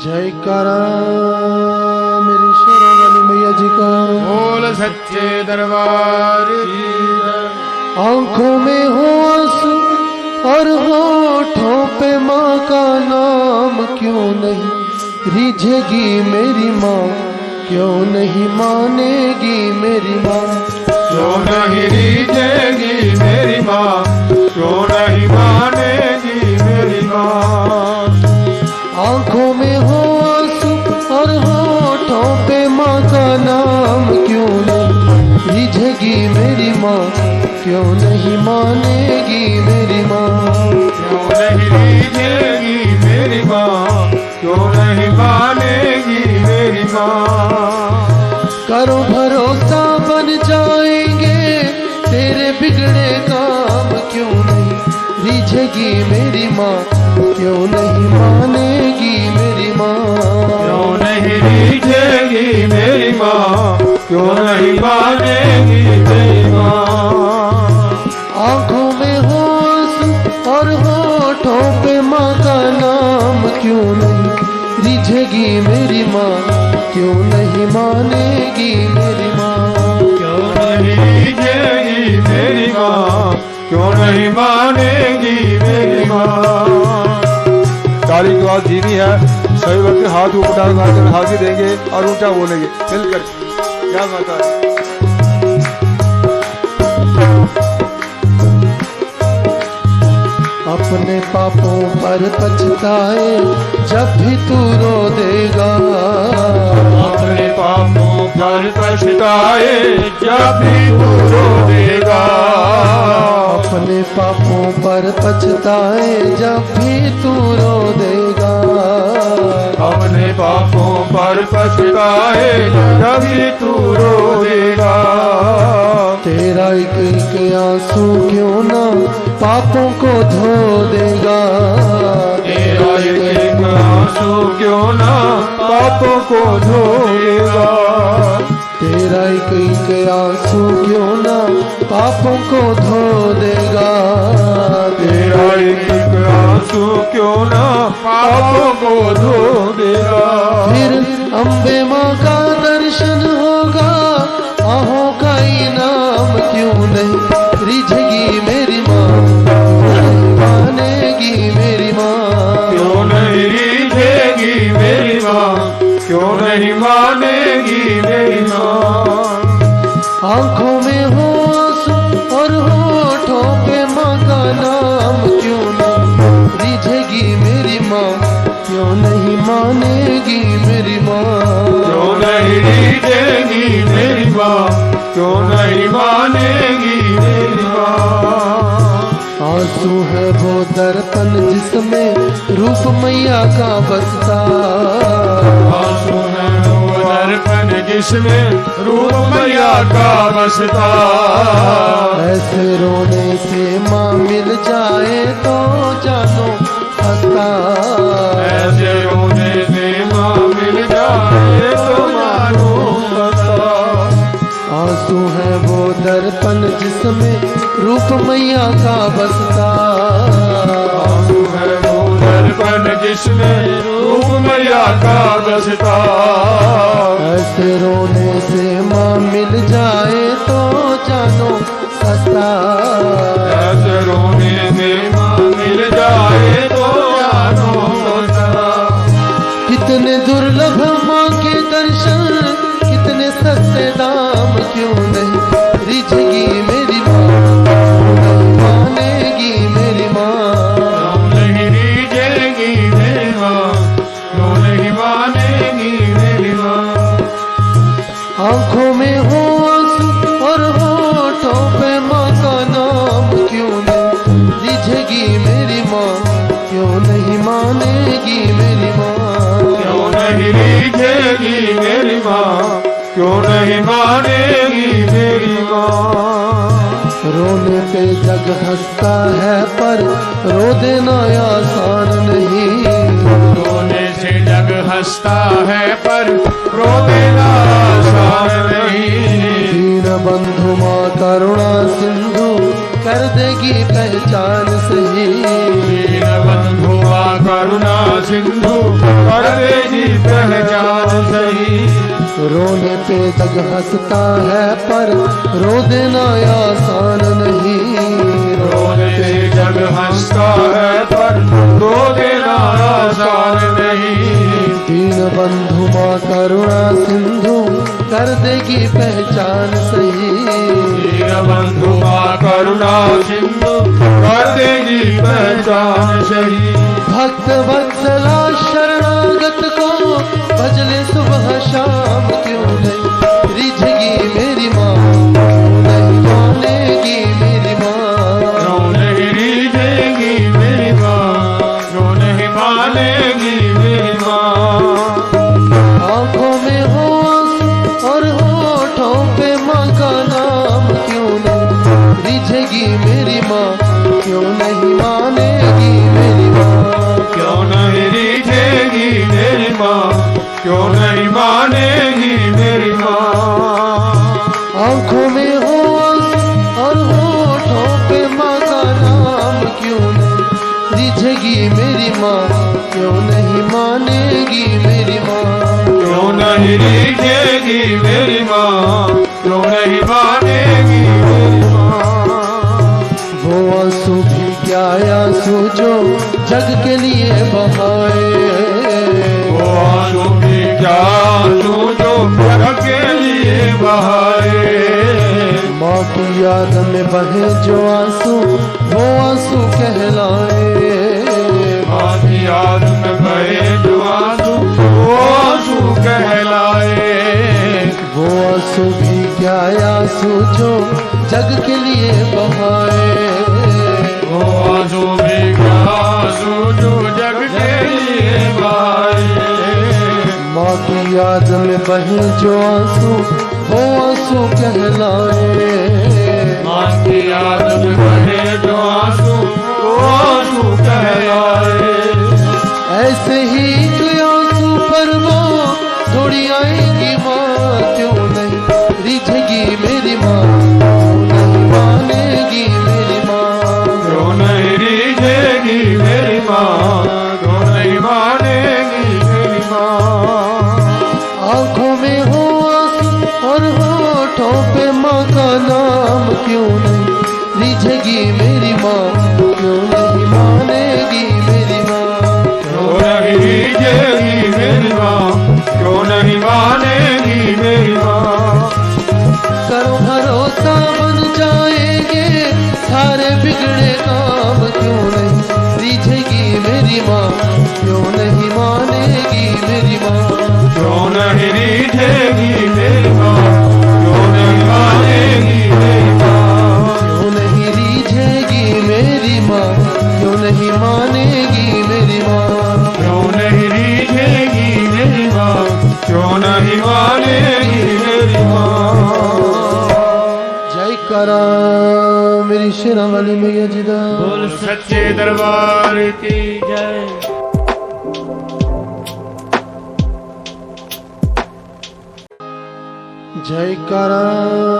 जयकारा मेरी शेरों वाली मैया जी का। बोल सच्चे दरबार की। आंखों में हो आंसू और होठों पे माँ का नाम, क्यों नहीं रिझेगी मेरी माँ, क्यों नहीं मानेगी मेरी माँ, क्यों नहीं रिझेगी मेरी माँ, क्यों नहीं मानेगी मेरी माँ। आंखों में हो आंसू और होठों पे माँ का नाम, क्यों नहीं रिझेगी मेरी माँ, क्यों नहीं मानेगी मेरी माँ, क्यों नहीं रिझेगी मेरी माँ, क्यों नहीं मानेगी मेरी माँ। करो भरोसा बन जाएंगे तेरे बिगड़े काम, क्यों नहीं रिझेगी मेरी माँ, क्यों नहीं मानेगी मेरी माँ, क्यों नहीं रिझेगी मेरी माँ, क्यों नहीं मानेगी मेरी माँ। आंखों में हो आंसू और होठों पे माँ का नाम, क्यों नहीं रिझेगी मेरी माँ, क्यों नहीं मानेगी मेरी माँ, क्यों नहीं रिझेगी मेरी माँ, क्यों नहीं मानेगी मेरी माँ। ताली की बात धीमी है, सभी वक्त हाथ ऊपर उठाकर हाथी देंगे और ऊंचा बोलेंगे मिलकर। क्या माता है। अपने पापों पर पछताए जब भी तू रो देगा, अपने पापों पर पछताए जब भी तू रो देगा, अपने पापों पर पछताए जब भी तू रो देगा, अपने पापों पर पछताए जब भी तू रो देगा। तेरा एक एक आंसू क्यों ना पापों को धो देगा, तेरा एक आंसू क्यों ना पापों को धो देगा, तेरा एक आंसू क्यों ना पापों को धो देगा, तेरा एक आंसू क्यों ना पापों को धो देगा। फिर अम्बे माँ का दर्शन होगा, आहों का इनाम, क्यों नहीं रिझेगी मेरी माँ, मानेगी मेरी माँ, क्यों नहीं रिझेगी मेरी माँ, क्यों नहीं मानेगी मेरी माँ। आंखों में हो आंसू और होठों पे माँ का नाम, क्यों नहीं रिझेगी मेरी माँ, क्यों नहीं मानेगी मेरी माँ, क्यों नहीं रिझेगी मेरी माँ, क्यों नहीं मानेगी मेरी माँ। आंसू है वो दर्पण जिसमें रूप मैया का बसता, आंसू है वो दर्पण जिसमें रूप मैया का बसता, ऐसे रोने से माँ मिल जाए तो जानो हंसता, ऐसे रोने से माँ मिल जाए तो मानो हंसता। आंसू है वो दर्पण जिसमें रूप मैया का बसता, आंसू है वो दर्पण जिसमें रूप मैया का बसता, ऐसे रोने से माँ मिल जाए तो जानो हंसता, ऐसे रोने से माँ मिल जाए तो जानो हंसता। कितने दुर्लभ माँ के दर्शन, कितने सस्ते दाम, क्यों नहीं रिझेगी मेरी माँ, मानेगी मेरी माँ, क्यों नहीं रिझेगी मेरी माँ, क्यों नहीं मानेगी मेरी माँ। आंखों में हो आंसू और होठों पे माँ का नाम, क्यों नहीं रिझेगी मेरी माँ, क्यों नहीं मानेगी मेरी माँ, क्यों नहीं रिझेगी मेरी माँ, क्यों नहीं मानेगी मेरी माँ। रोने पे जग हंसता है पर रो देना आसान नहीं, रोने से जग हंसता है पर रो देना आसान नहीं। दीन बंधु माँ करुणा सिंधु कर देगी पहचान सही, दीन बंधु माँ करुणा सिंधु कर देगी जग हंसता है पर रो देना आसान नहीं। रोते जग हंसता है पर रो देना आसान नहीं। दीन बंधु माँ करुणा सिंधु कर देगी पहचान सही। दीन बंधु माँ करुणा सिंधु कर देगी पहचान सही। भक्त वत्सला शरणागत को भजले सुबह शाम क्यों नहीं रिझेगी मेरी माँ, क्यों नहीं मानेगी मेरी माँ। क्यों नहीं रिझेगी मेरी माँ, क्यों नहीं मानेगी मेरी माँ। आंखों में हो आंसू और होठों पे माँ का नाम क्यों नहीं रिझेगी मेरी माँ, क्यों नहीं मानेगी मेरी माँ। क्यों नहीं रिझेगी मेरी माँ, क्यों नहीं मानेगी मेरी माँ। आंखों में हो आंसू और होठों पे माँ का नाम क्यों नहीं रिझेगी मेरी माँ, क्यों नहीं मानेगी मेरी माँ। क्यों नहीं रिझेगी मेरी माँ, क्यों नहीं मानेगी मेरी माँ। वो आंसू भी क्या आंसू जो जग के लिए बहाए। वो आंसू भी क्या आंसू जो जग के लिए बहाए। माँ की याद में बहे जो आंसू वो आंसू कहलाए। माँ की याद में बहे जो आंसू वो आंसू कहलाए। वो आंसू भी क्या आंसू जो जग के लिए बहाए। वो आंसू भी क्या आंसू जो जग के लिए बहाए। माँ की याद में बहे जो आंसू वो आंसू कहलाए। माँ की याद में बहे जो आंसू वो आंसू कहलाए। ऐसे ही जो आंसू पर वो थोड़ी आएगी माँ, क्यों नहीं रिझेगी मेरी माँ, क्यों नहीं मानेगी मेरी माँ। क्यों नहीं रिझेगी मेरी माँ, क्यों नहीं मानेगी मेरी माँ। आंखों में हो आंसू और होठों पे माँ का नाम क्यों नहीं रिझेगी मेरी माँ, क्यों नहीं मानेगी मेरी माँ। क्यों नहीं रिझेगी मेरी माँ, क्यों नहीं मानेगी मेरी माँ। करो भरोसा बन जाएंगे सारे बिगड़े काम, क्यों नहीं रिझेगी मेरी माँ, क्यों नहीं मानेगी मेरी माँ। क्यों नहीं रिझेगी मेरी माँ, क्यों नहीं मानेगी मेरी माँ। क्यों नहीं रिझेगी मेरी माँ, क्यों नहीं मानेगी मेरी माँ। क्यों नहीं रिझेगी मेरी माँ, क्यों नहीं मानेगी मेरी माँ। जय करा मेरी शेरा वाली मैया जी दा। बोल सच्चे दरबार की जय। जय करा